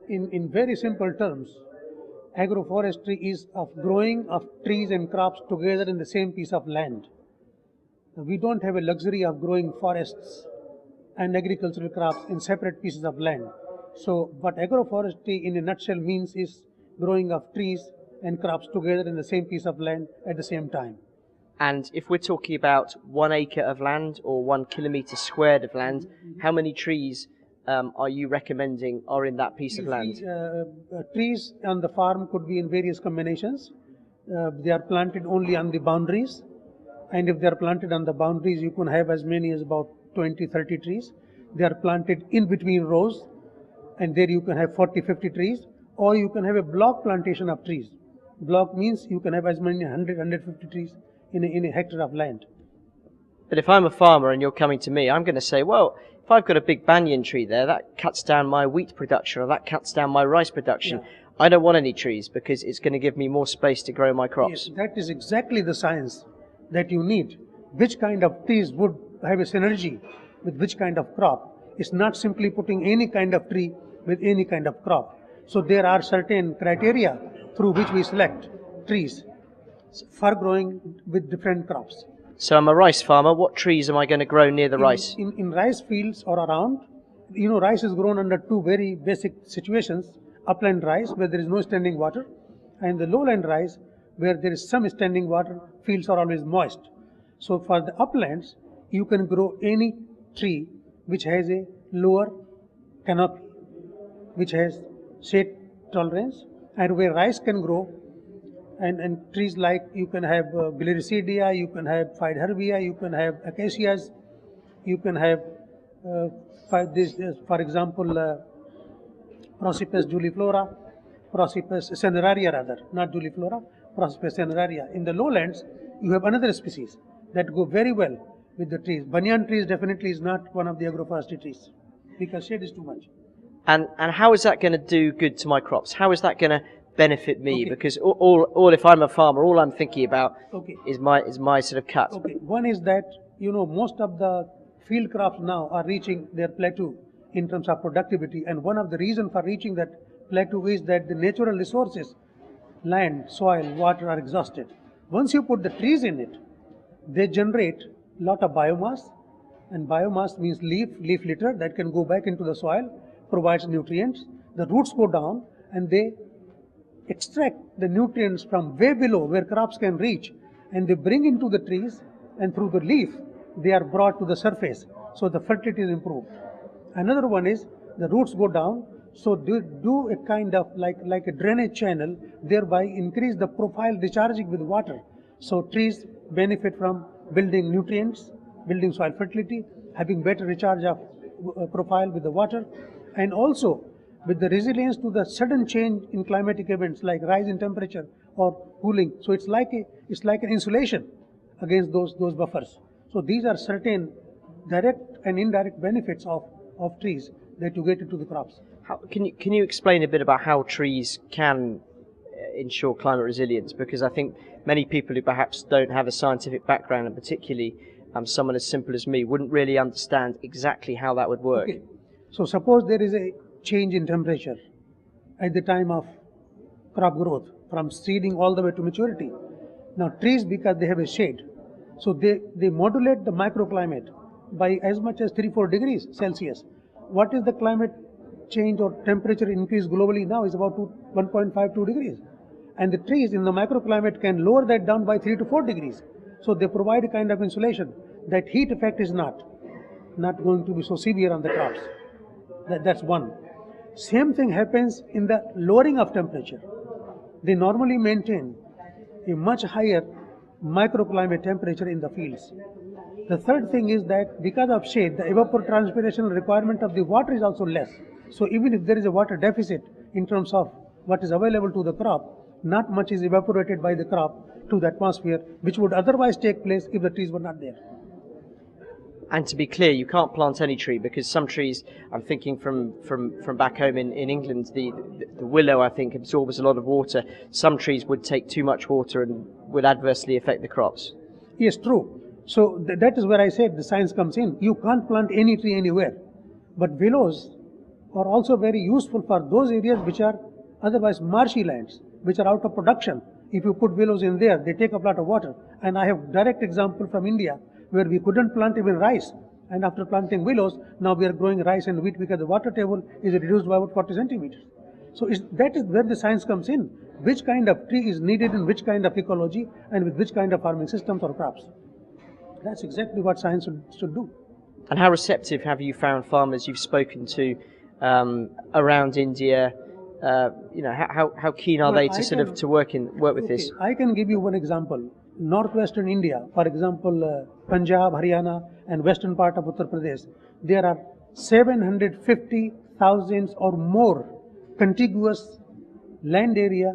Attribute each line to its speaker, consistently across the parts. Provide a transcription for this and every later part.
Speaker 1: In very simple terms, agroforestry is of growing of trees and crops together in the same piece of land. We don't have a luxury of growing forests and agricultural crops in separate pieces of land. So what agroforestry in a nutshell means is growing of trees and crops together in the same piece of land at the same time.
Speaker 2: And if we're talking about 1 acre of land or 1 kilometre squared of land, how many trees are you recommending are in that piece of land?
Speaker 1: Trees on the farm could be in various combinations. They are planted only on the boundaries, and if they are planted on the boundaries, you can have as many as about 20-30 trees. They are planted in between rows, and there you can have 40-50 trees, or you can have a block plantation of trees. Block means you can have as many 100-150 trees in a hectare of land.
Speaker 2: But if I'm a farmer and you're coming to me, I'm going to say, well, if I've got a big banyan tree there, that cuts down my wheat production or that cuts down my rice production. Yeah. I don't want any trees because it's going to give me more space to grow my crops.
Speaker 1: Yes, that is exactly the science that you need. Which kind of trees would have a synergy with which kind of crop? It's not simply putting any kind of tree with any kind of crop. So there are certain criteria through which we select trees for growing with different crops.
Speaker 2: So I'm a rice farmer. What trees am I going to grow near the rice?
Speaker 1: In rice fields or around, rice is grown under two very basic situations. Upland rice, where there is no standing water, and the lowland rice, where there is some standing water, fields are always moist. So for the uplands, you can grow any tree which has a lower canopy, which has shade tolerance, and where rice can grow, and trees like you can have Gliricidia, you can have Phaidherbia, you can have acacias, you can have for example Prosopis juliflora, Prosopis cineraria rather, not juliflora, Prosopis cineraria. In the lowlands, you have another species that go very well with the trees. Banyan trees definitely is not one of the agroforestry trees because shade is too much.
Speaker 2: And how is that going to do good to my crops? How is that going to benefit me? Okay. Because all if I'm a farmer, all I'm thinking about is my sort of cut.
Speaker 1: Okay. One is that most of the field crops now are reaching their plateau in terms of productivity, and one of the reasons for reaching that plateau is that the natural resources, land, soil, water, are exhausted. Once you put the trees in it, they generate a lot of biomass, and biomass means leaf litter that can go back into the soil, provides nutrients. The roots go down and they extract the nutrients from way below where crops can reach, and they bring into the trees, and through the leaf they are brought to the surface, so the fertility is improved. Another one is the roots go down, so they do a kind of like a drainage channel, thereby increase the profile discharging with water. So trees benefit from building nutrients, building soil fertility, having better recharge of profile with the water, and also with the resilience to the sudden change in climatic events like rise in temperature or cooling. So it's like an insulation against those buffers. So these are certain direct and indirect benefits of trees that you get into the crops.
Speaker 2: Can you explain a bit about how trees can ensure climate resilience? Because I think many people who perhaps don't have a scientific background, and particularly someone as simple as me, wouldn't really understand exactly how that would work.
Speaker 1: Okay. So suppose there is a change in temperature at the time of crop growth, from seeding all the way to maturity. Now trees, because they have a shade, so they modulate the microclimate by as much as 3-4 degrees Celsius. What is the climate change or temperature increase globally now is about 1.52 degrees. And the trees in the microclimate can lower that down by 3 to 4 degrees. So they provide a kind of insulation. That heat effect is not going to be so severe on the crops. That's one. Same thing happens in the lowering of temperature. They normally maintain a much higher microclimate temperature in the fields. The third thing is that because of shade, the evapotranspiration requirement of the water is also less. So even if there is a water deficit in terms of what is available to the crop, not much is evaporated by the crop to the atmosphere, which would otherwise take place if the trees were not there.
Speaker 2: And to be clear, you can't plant any tree, because some trees, I'm thinking from back home in England, the willow, I think, absorbs a lot of water. Some trees would take too much water and would adversely affect the crops.
Speaker 1: Yes, true. So that is where I said the science comes in. You can't plant any tree anywhere. But willows are also very useful for those areas which are otherwise marshy lands, which are out of production. If you put willows in there, they take up a lot of water. And I have direct example from India where we couldn't plant even rice. And after planting willows, now we are growing rice and wheat because the water table is reduced by about 40 centimeters. So that is where the science comes in. Which kind of tree is needed in which kind of ecology and with which kind of farming systems or crops. That's exactly what science should do.
Speaker 2: And how receptive have you found farmers you've spoken to around India? How keen are they to to work with this?
Speaker 1: I can give you one example. Northwestern India, for example, Punjab, Haryana, and western part of Uttar Pradesh, there are 750,000 or more contiguous land area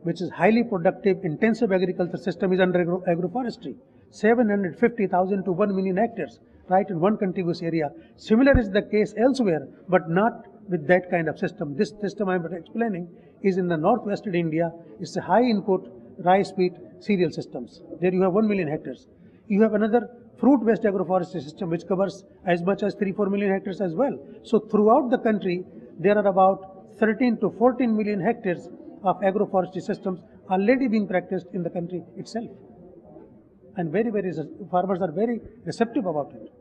Speaker 1: which is highly productive, intensive agriculture system is under agroforestry. 750,000 to 1 million hectares, right, in one contiguous area. Similar is the case elsewhere, but not with that kind of system. This system I'm explaining is in the northwestern India. It's a high input rice, wheat, cereal systems. There you have 1 million hectares. You have another fruit-based agroforestry system which covers as much as 3-4 million hectares as well. So throughout the country, there are about 13 to 14 million hectares of agroforestry systems already being practiced in the country itself. And farmers are very receptive about it.